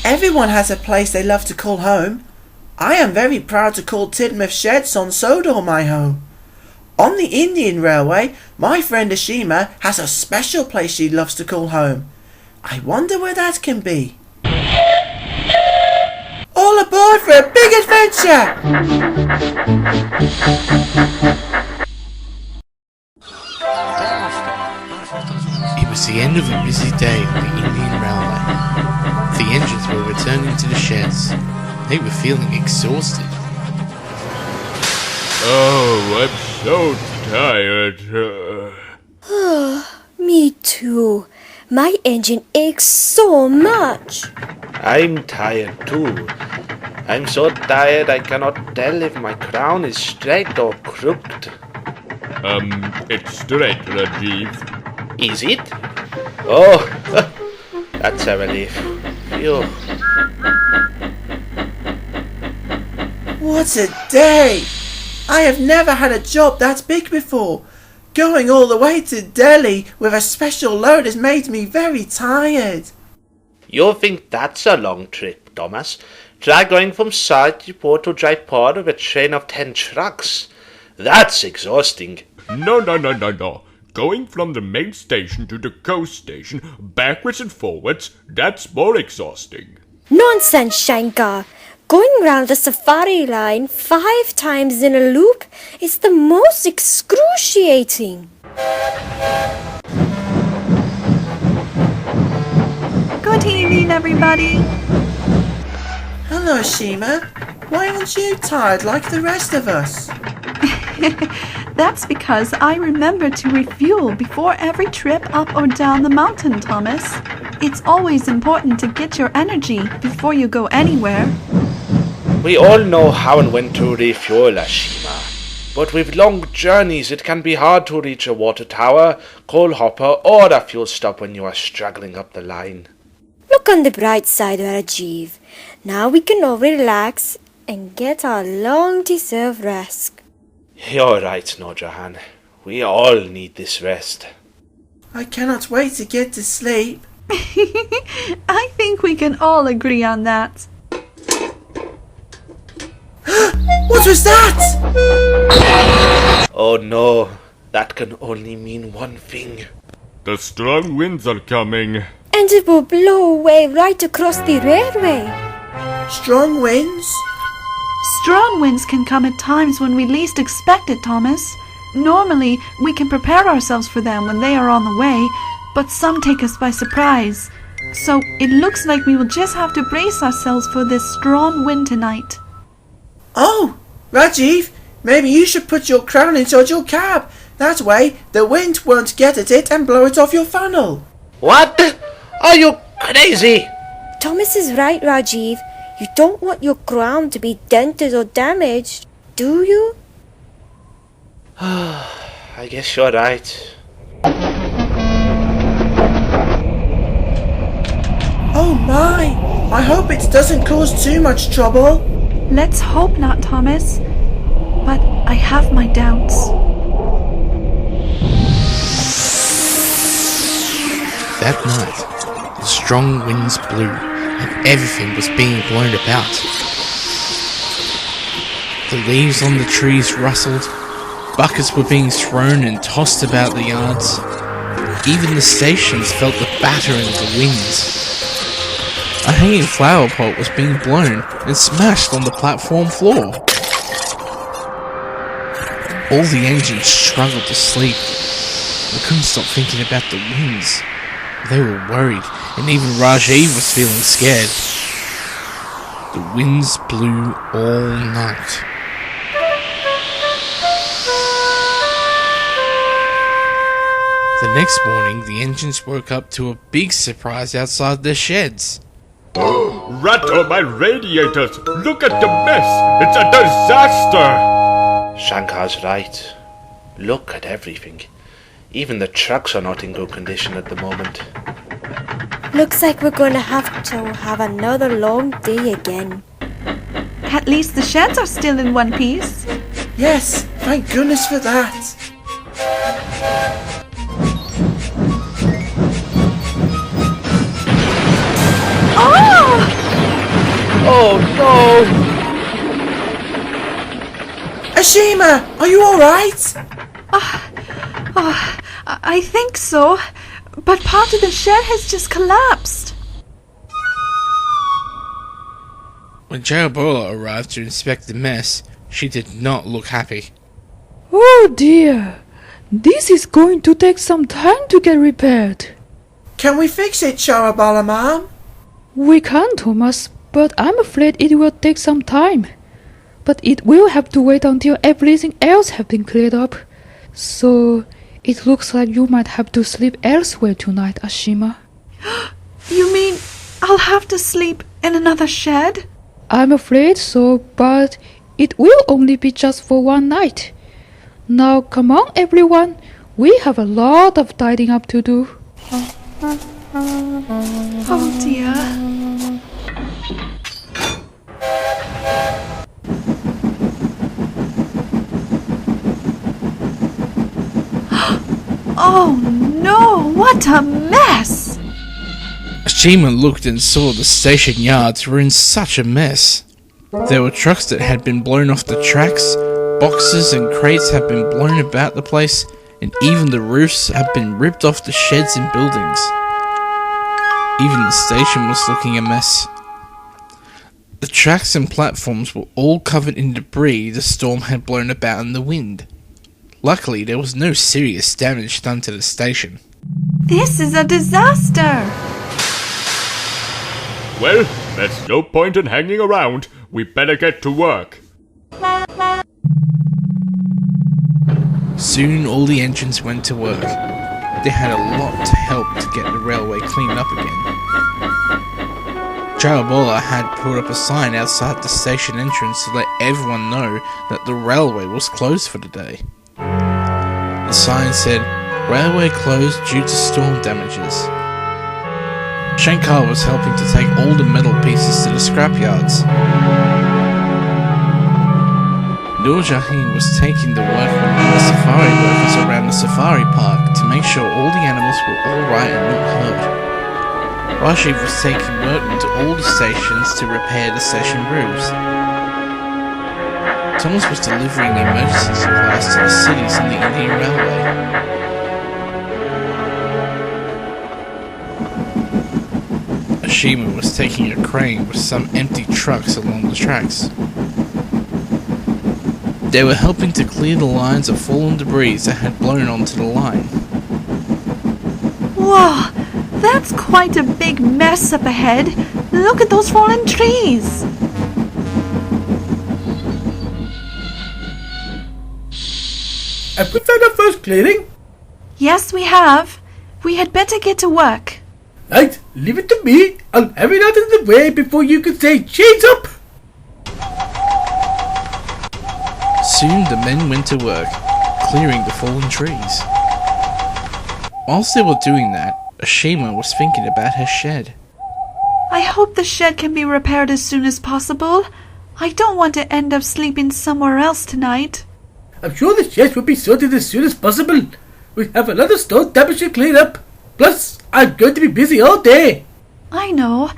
Everyone has a place they love to call home. I am very proud to call Tidmouth Sheds on Sodor my home. On the Indian Railway, my friend Ashima has a special place she loves to call home. I wonder where that can be. All aboard for a big adventure! It was the end of a busy day on the Indian Railway. The engines were returning to the sheds. They were feeling exhausted. Oh, I'm so tired. Me too. My engine aches so much. I'm tired too. I'm so tired I cannot tell if my crown is straight or crooked. It's straight, Rajiv. Is it? Oh, that's a relief. Phew. What a day! I have never had a job that big before. Going all the way to Delhi with a special load has made me very tired. You think that's a long trip, Thomas? Try going from Sajipur to Jaipur with a train of 10 trucks. That's exhausting. No. Going from the main station to the coast station, backwards and forwards, that's more exhausting. Nonsense, Shankar. Going round the safari line 5 times in a loop is the most excruciating. Good evening, everybody. Hello, Ashima. Why aren't you tired like the rest of us? That's because I remember to refuel before every trip up or down the mountain, Thomas. It's always important to get your energy before you go anywhere. We all know how and when to refuel, Ashima. But with long journeys, it can be hard to reach a water tower, coal hopper, or a fuel stop when you are struggling up the line. Look on the bright side, Rajiv. Now we can all relax and get our long-deserved rest. You're right, Noor Jehan. We all need this rest. I cannot wait to get to sleep. I think we can all agree on that. What was that? Oh no, that can only mean one thing. The strong winds are coming. And it will blow away right across the railway. Strong winds? Strong winds can come at times when we least expect it, Thomas. Normally, we can prepare ourselves for them when they are on the way, but some take us by surprise. So it looks like we will just have to brace ourselves for this strong wind tonight. Oh, Rajiv, maybe you should put your crown inside your cab. That way, the wind won't get at it and blow it off your funnel. What? Are you crazy? Thomas is right, Rajiv. You don't want your crown to be dented or damaged, do you? I guess you're right. Oh my! I hope it doesn't cause too much trouble. Let's hope not, Thomas. But I have my doubts. That night, the strong winds blew, and everything was being blown about. The leaves on the trees rustled, buckets were being thrown and tossed about the yards. Even the stations felt the battering of the winds. A hanging flower pot was being blown and smashed on the platform floor. All the engines struggled to sleep. They couldn't stop thinking about the winds. They were worried, and even Rajiv was feeling scared. The winds blew all night. The next morning, the engines woke up to a big surprise outside their sheds. Rat on my radiators! Look at the mess! It's a disaster! Shankar's right. Look at everything. Even the trucks are not in good condition at the moment. Looks like we're going to have another long day again. At least the sheds are still in one piece. Yes, thank goodness for that. Oh! No! Ashima, are you alright? I think so, but part of the shed has just collapsed. When Charabula arrived to inspect the mess, she did not look happy. Oh dear, this is going to take some time to get repaired. Can we fix it, Charabula, Ma'am? We can, Thomas, but I'm afraid it will take some time. But it will have to wait until everything else has been cleared up. So, it looks like you might have to sleep elsewhere tonight, Ashima. You mean I'll have to sleep in another shed? I'm afraid so, but it will only be just for one night. Now, come on, everyone. We have a lot of tidying up to do. Oh dear. Oh no, what a mess! Ashima looked and saw the station yards were in such a mess. There were trucks that had been blown off the tracks, boxes and crates had been blown about the place, and even the roofs had been ripped off the sheds and buildings. Even the station was looking a mess. The tracks and platforms were all covered in debris the storm had blown about in the wind. Luckily, there was no serious damage done to the station. This is a disaster! Well, there's no point in hanging around. We better get to work. Soon all the engines went to work. They had a lot to help to get the railway cleaned up again. Charabula had put up a sign outside the station entrance to let everyone know that the railway was closed for the day. The sign said, "Railway closed due to storm damages." Shankar was helping to take all the metal pieces to the scrapyards. Noor Jehan was taking the workmen and the safari workers around the safari park to make sure all the animals were alright and not hurt. Rajiv was taking workmen to all the stations to repair the station roofs. Thomas was delivering emergency supplies to the cities in the Indian Railway. Ashima was taking a crane with some empty trucks along the tracks. They were helping to clear the lines of fallen debris that had blown onto the line. Whoa, that's quite a big mess up ahead. Look at those fallen trees. Have we found our first clearing? Yes, we have. We had better get to work. Right, leave it to me. I'll have it out of the way before you can say chains up. Soon the men went to work, clearing the fallen trees. Whilst they were doing that, Ashima was thinking about her shed. I hope the shed can be repaired as soon as possible. I don't want to end up sleeping somewhere else tonight. I'm sure the shed will be sorted as soon as possible. We have another storm damage to clean up. Plus, I'm going to be busy all day. I know.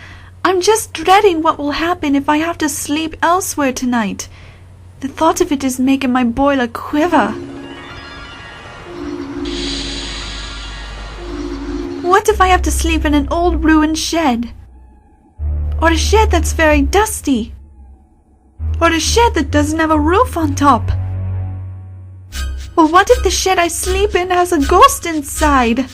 I'm just dreading what will happen if I have to sleep elsewhere tonight. The thought of it is making my boiler quiver. What if I have to sleep in an old ruined shed? Or a shed that's very dusty? Or a shed that doesn't have a roof on top? Or what if the shed I sleep in has a ghost inside?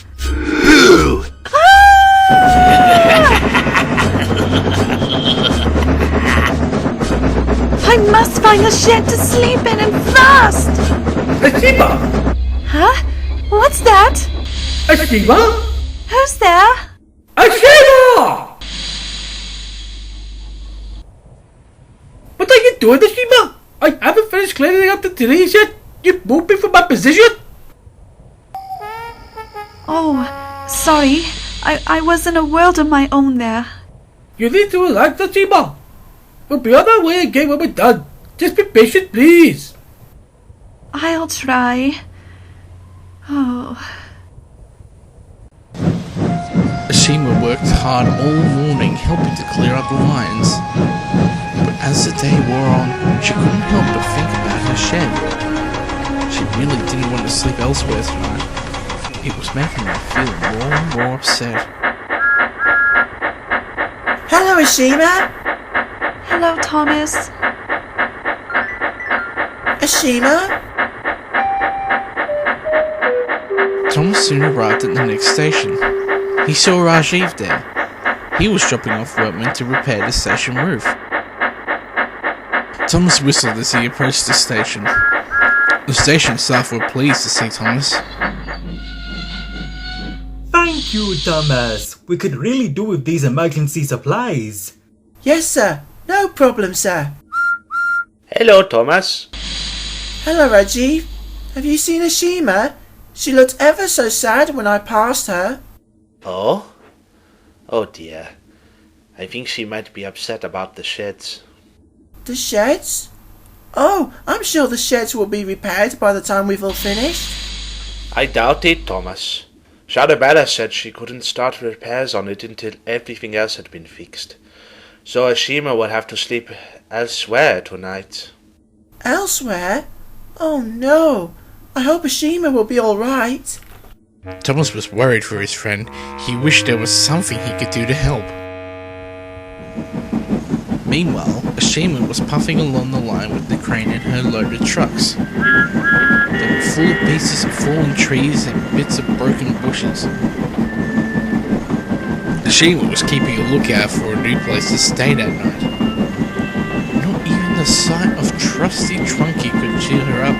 I must find a shed to sleep in and fast! Ashima! Huh? What's that? Ashima! Who's there? Ashima! What are you doing, Ashima? I haven't finished cleaning up the trees yet. You moved me from my position. Oh, sorry. I was in a world of my own there. You need to relax, Ashima. We'll be on our way again when we're done. Just be patient, please. I'll try. Oh. Ashima worked hard all morning helping to clear up the lines. But as the day wore on, she couldn't help but think about her shed. She really didn't want to sleep elsewhere tonight. It was making her feel more and more upset. Hello, Ashima. Hello, Thomas. Ashima? Thomas soon arrived at the next station. He saw Rajiv there. He was dropping off workmen to repair the station roof. Thomas whistled as he approached the station. The station staff were pleased to see Thomas. Thank you, Thomas. We could really do with these emergency supplies. Yes, sir. No problem, sir. Hello, Thomas. Hello, Rajiv. Have you seen Ashima? She looked ever so sad when I passed her. Oh? Oh dear. I think she might be upset about the sheds. The sheds? Oh, I'm sure the sheds will be repaired by the time we've all finished. I doubt it, Thomas. Charabula said she couldn't start repairs on it until everything else had been fixed. So Ashima will have to sleep elsewhere tonight. Elsewhere? Oh no. I hope Ashima will be alright. Thomas was worried for his friend. He wished there was something he could do to help. Meanwhile, Ashima was puffing along the line with the crane and her loaded trucks. They were full of pieces of fallen trees and bits of broken bushes. Ashima was keeping a lookout for a new place to stay that night. Not even the sight of Trusty Trunky could cheer her up.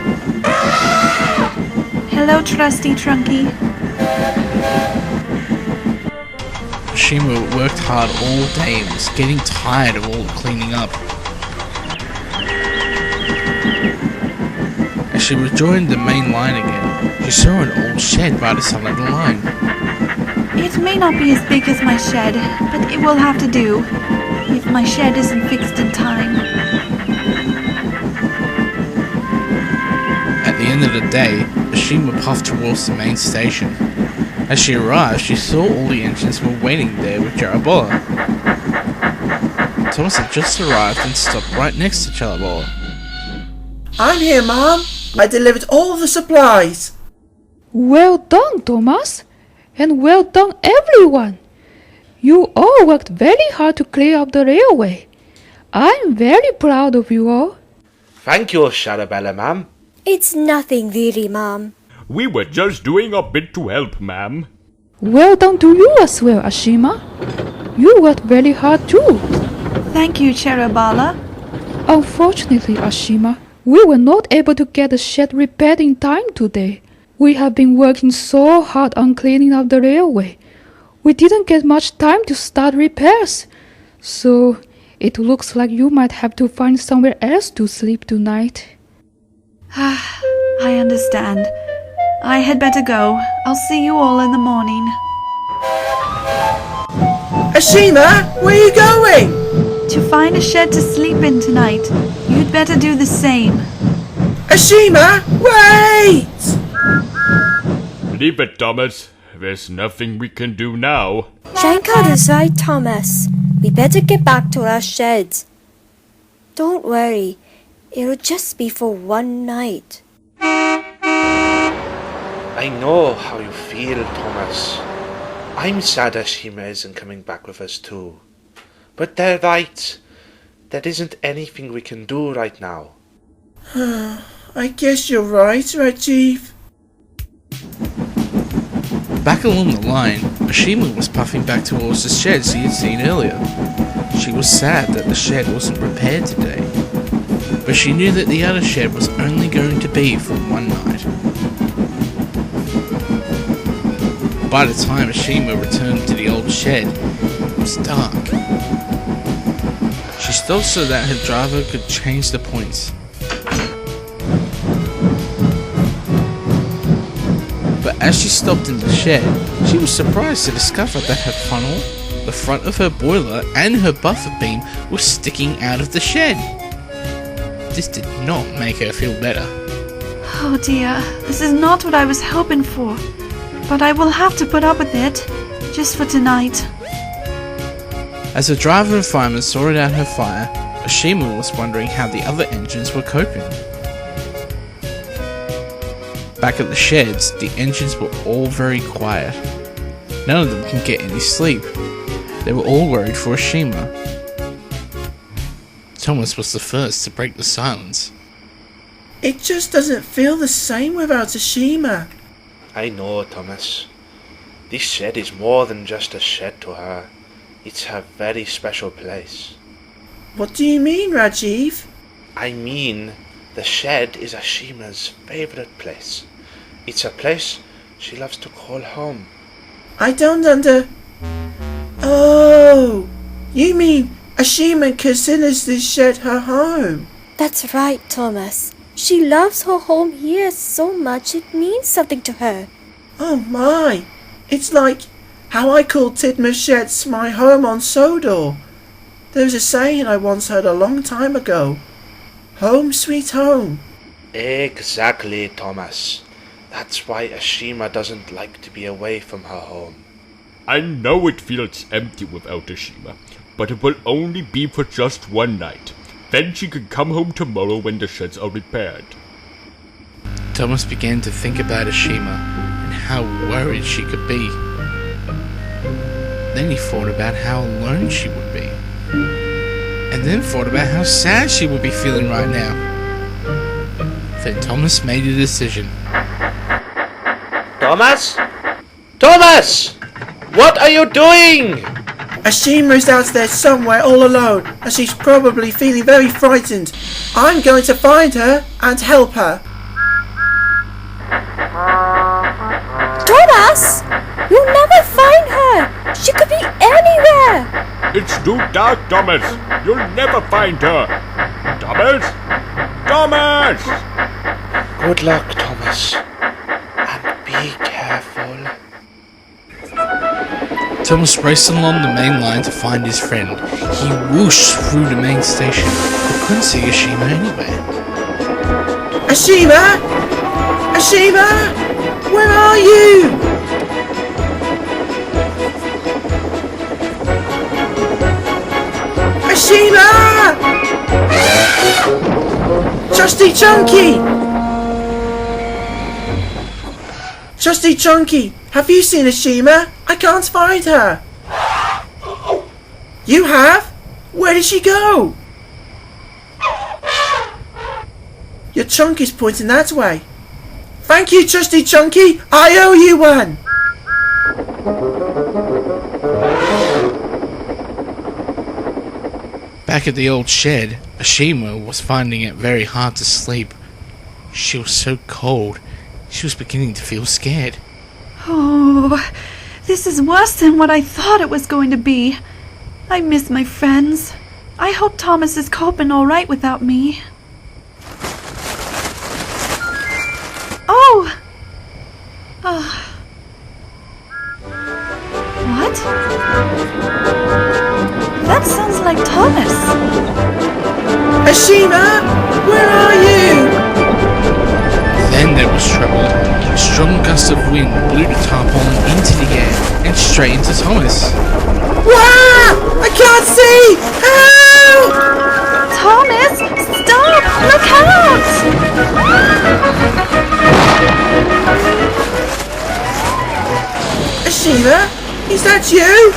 Hello, Trusty Trunky. Ashima worked hard all day and was getting tired of all the cleaning up. As she rejoined the main line again, she saw an old shed by the side of the line. It may not be as big as my shed, but it will have to do, if my shed isn't fixed in time. At the end of the day, Ashima puffed towards the main station. As she arrived, she saw all the engines were waiting there with Charabula. Thomas had just arrived and stopped right next to Charabula. I'm here, Mom. I delivered all the supplies. Well done, Thomas. And well done, everyone. You all worked very hard to clear up the railway. I'm very proud of you all. Thank you, Charabula, ma'am. It's nothing really, Mom. We were just doing our bit to help, ma'am. Well done to you as well, Ashima. You worked very hard too. Thank you, Charabula. Unfortunately, Ashima, we were not able to get the shed repaired in time today. We have been working so hard on cleaning up the railway. We didn't get much time to start repairs. So, it looks like you might have to find somewhere else to sleep tonight. I understand. I had better go. I'll see you all in the morning. Ashima, where are you going? To find a shed to sleep in tonight. You'd better do the same. Ashima, wait! Leave it, Thomas. There's nothing we can do now. Shankar is right, Thomas. We better get back to our sheds. Don't worry. It'll just be for one night. I know how you feel, Thomas. I'm sad Ashima isn't coming back with us too. But they're right. There isn't anything we can do right now. I guess you're right, Rajiv. Back along the line, Ashima was puffing back towards the shed she had seen earlier. She was sad that the shed wasn't repaired today, but she knew that the other shed was only going to be for one night. By the time Ashima returned to the old shed, it was dark. She stopped so that her driver could change the points. But as she stopped in the shed, she was surprised to discover that her funnel, the front of her boiler, and her buffer beam were sticking out of the shed. This did not make her feel better. Oh dear, this is not what I was hoping for. But I will have to put up with it. Just for tonight. As the driver and fireman sorted out her fire, Ashima was wondering how the other engines were coping. Back at the sheds, the engines were all very quiet. None of them could get any sleep. They were all worried for Ashima. Thomas was the first to break the silence. It just doesn't feel the same without Ashima. I know, Thomas. This shed is more than just a shed to her. It's her very special place. What do you mean, Rajiv? I mean, the shed is Ashima's favorite place. It's a place she loves to call home. I don't Oh, you mean Ashima considers this shed her home? That's right, Thomas. She loves her home here so much it means something to her. Oh my, it's like how I called Tidmouth Sheds my home on Sodor. There's a saying I once heard a long time ago. Home sweet home. Exactly, Thomas. That's why Ashima doesn't like to be away from her home. I know it feels empty without Ashima, but it will only be for just one night. Then she can come home tomorrow when the sheds are repaired. Thomas began to think about Ashima and how worried she could be. Then he thought about how alone she would be. And then thought about how sad she would be feeling right now. Then Thomas made a decision. Thomas? Thomas! What are you doing? Ashima's out there somewhere all alone, and she's probably feeling very frightened. I'm going to find her and help her. Thomas! You'll never find her! She could be anywhere! It's too dark, Thomas. You'll never find her. Thomas? Thomas! Good luck, Thomas. And be careful. Thomas raced along the main line to find his friend. He whooshed through the main station, but couldn't see Ashima anywhere. Ashima! Ashima! Where are you? Ashima! Trusty Chunky! Trusty Chunky, have you seen Ashima? I can't find her. You have? Where did she go? Your Chunky's pointing that way. Thank you, Trusty Chunky. I owe you one. Back at the old shed, Ashima was finding it very hard to sleep. She was so cold, she was beginning to feel scared. Oh, this is worse than what I thought it was going to be. I miss my friends. I hope Thomas is coping all right without me. Oh! What? That sounds like Thomas. Ashima, where are you? Then there was trouble. A strong gust of wind blew the tarpaulin into the air and straight into Thomas. Wah! I can't see! Help! Thomas, stop! Look out! Ashima, is that you?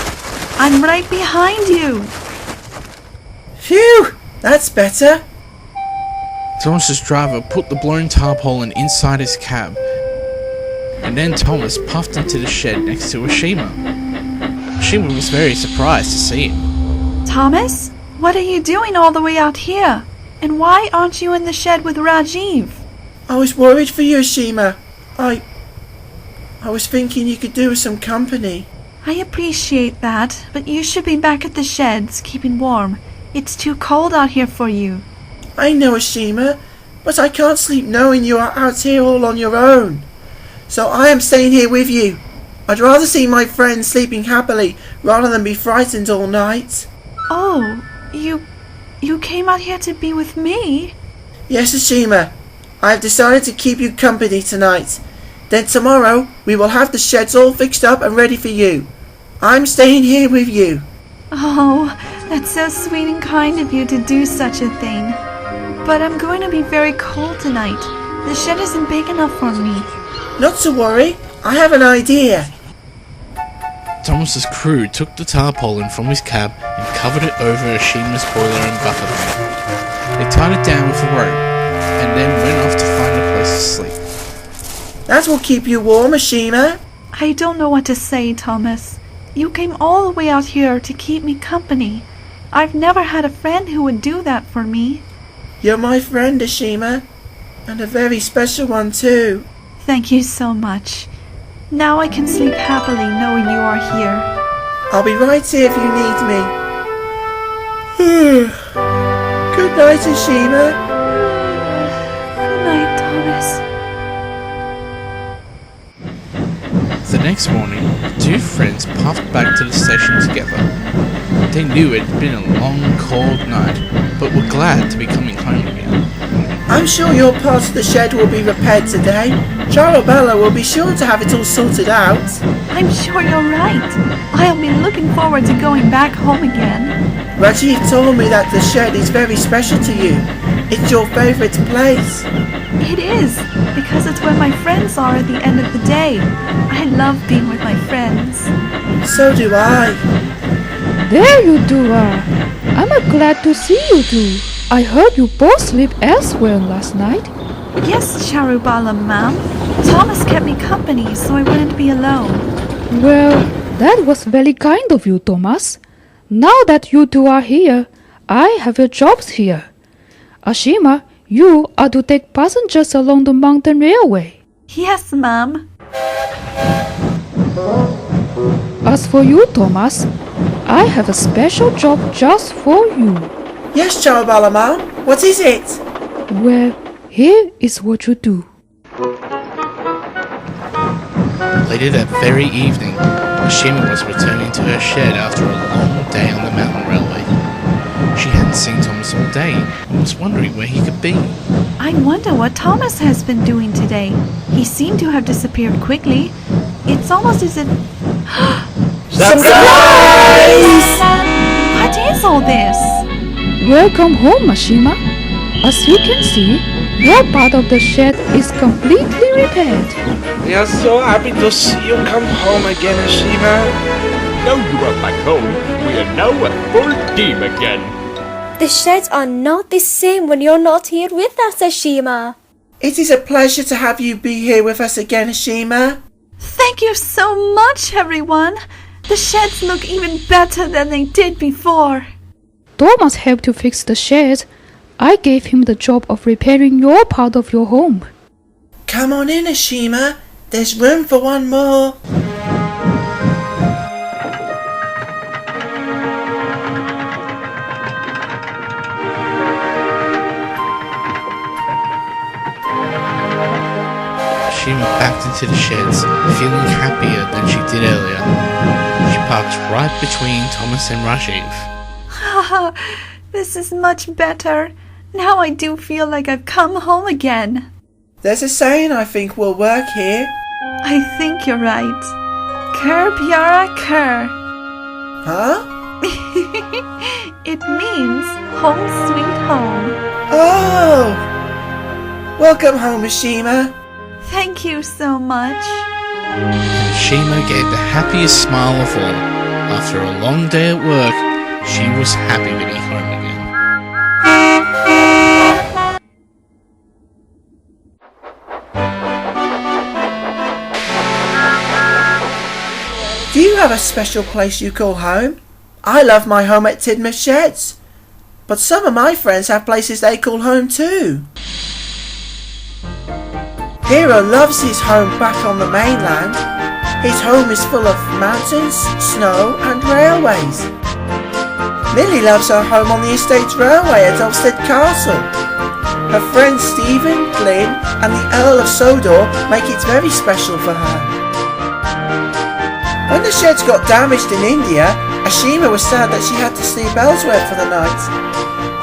I'm right behind you. Phew, that's better. Thomas's driver put the blown tarpaulin inside his cab, and then Thomas puffed into the shed next to Ashima. Ashima was very surprised to see him. Thomas, what are you doing all the way out here? And why aren't you in the shed with Rajiv? I was worried for you, Ashima. I was thinking you could do with some company. I appreciate that, but you should be back at the sheds, keeping warm. It's too cold out here for you. I know, Ashima, but I can't sleep knowing you are out here all on your own. So I am staying here with you. I'd rather see my friends sleeping happily rather than be frightened all night. Oh, you came out here to be with me? Yes, Ashima. I have decided to keep you company tonight. Then tomorrow we will have the sheds all fixed up and ready for you. I'm staying here with you. Oh, that's so sweet and kind of you to do such a thing. But I'm going to be very cold tonight. The shed isn't big enough for me. Not to worry, I have an idea. Thomas's crew took the tarpaulin from his cab and covered it over Ashima's boiler and buffer van. They tied it down with a rope, and then went off to find a place to sleep. That will keep you warm, Ashima. I don't know what to say, Thomas. You came all the way out here to keep me company. I've never had a friend who would do that for me. You're my friend, Ashima. And a very special one, too. Thank you so much. Now I can sleep happily knowing you are here. I'll be right here if you need me. Good night, Ashima. Good night, Thomas. The next morning, the two friends puffed back to the station together. They knew it had been a long, cold night, but were glad to be coming home again. I'm sure your part of the shed will be repaired today. Charabula will be sure to have it all sorted out. I'm sure you're right. I'll be looking forward to going back home again. Rajiv told me that the shed is very special to you. It's your favourite place. It is, because it's where my friends are at the end of the day. I love being with my friends. So do I. There you two are. I'm glad to see you two. I heard you both sleep elsewhere last night. Yes, Charabula, ma'am. Thomas kept me company so I wouldn't be alone. Well, that was very kind of you, Thomas. Now that you two are here, I have your jobs here. Ashima, you are to take passengers along the mountain railway. Yes, ma'am. As for you, Thomas, I have a special job just for you. Yes, Charabula, ma'am. What is it? Well, here is what you do. Later that very evening, Ashima was returning to her shed after a long day on the mountain railway. She hadn't seen Thomas all day and was wondering where he could be. I wonder what Thomas has been doing today. He seemed to have disappeared quickly. It's almost as if... Surprise! What is all this? Welcome home, Ashima. As you can see, your part of the shed is completely repaired. We are so happy to see you come home again, Ashima. Now you are back home, we are now a full team again. The sheds are not the same when you're not here with us, Ashima. It is a pleasure to have you be here with us again, Ashima. Thank you so much, everyone. The sheds look even better than they did before. Thomas helped you fix the shed. I gave him the job of repairing your part of your home. Come on in, Ashima. There's room for one more. Ashima backed into the sheds, feeling happier than she did earlier. She parked right between Thomas and Rajiv. Haha, this is much better. Now I do feel like I've come home again. There's a saying I think will work here. I think you're right. Cur Piara Cur. Huh? It means home sweet home. Oh! Welcome home, Ashima. Thank you so much. And Ashima gave the happiest smile of all. After a long day at work, she was happy to be home again. Do you have a special place you call home? I love my home at Tidmouth Sheds. But some of my friends have places they call home too. Hero loves his home back on the mainland. His home is full of mountains, snow and railways. Lily loves her home on the estate railway at Ulstead Castle. Her friends Stephen, Glyn and the Earl of Sodor make it very special for her. When the sheds got damaged in India, Ashima was sad that she had to sleep elsewhere for the night.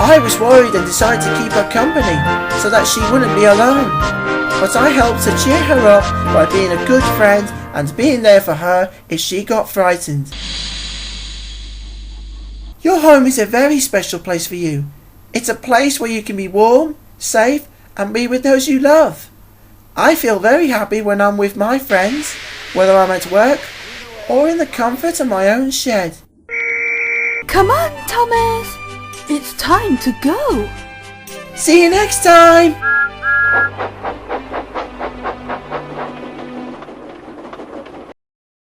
I was worried and decided to keep her company so that she wouldn't be alone. But I helped to cheer her up by being a good friend and being there for her if she got frightened. Your home is a very special place for you. It's a place where you can be warm, safe, and be with those you love. I feel very happy when I'm with my friends, whether I'm at work or in the comfort of my own shed. Come on, Thomas! It's time to go! See you next time!